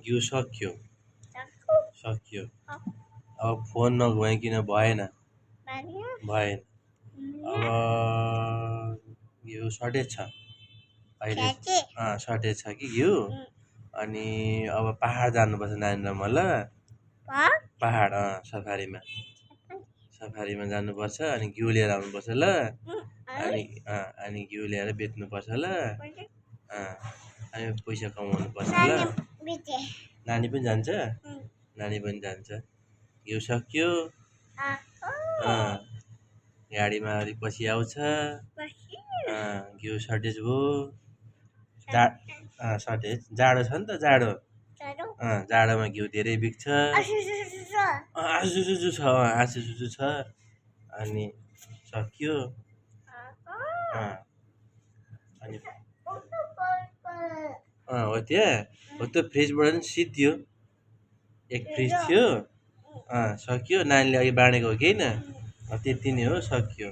घिउ सक्यो सक्यो अब फोन नघुमाइकन भएन भएन अब घिउ सर्टेज छ अहिले सर्टेज छ कि घिउ अनि अब पहाड जानुपर्छ नानी र म ल पहाड सफारीमा जानुपर्छ अनि घिउ लिएर आउनुपर्छ ल अनि घिउ ल्याएर बेच्नुपर्छ ल अनि पैसा कमाउनु पर्छ ल नानी पनि जान्छ नानी पनि जान्छ घिउ सक्यो गाडीमा अलिक पछि आउँछ घिउ सर्टेज भयो सर्टेज जाडो छ नि त जाडोमा घिउ धेरै बिक्छ आसुसुसु छ अनि सक्यो अनि हो त्यो फ्रिजबाट नि सिद्धियो एक फ्रिज थियो सक्यो नानीले अघि बाँडेको हो कि होइन त्यति नै हो सक्यो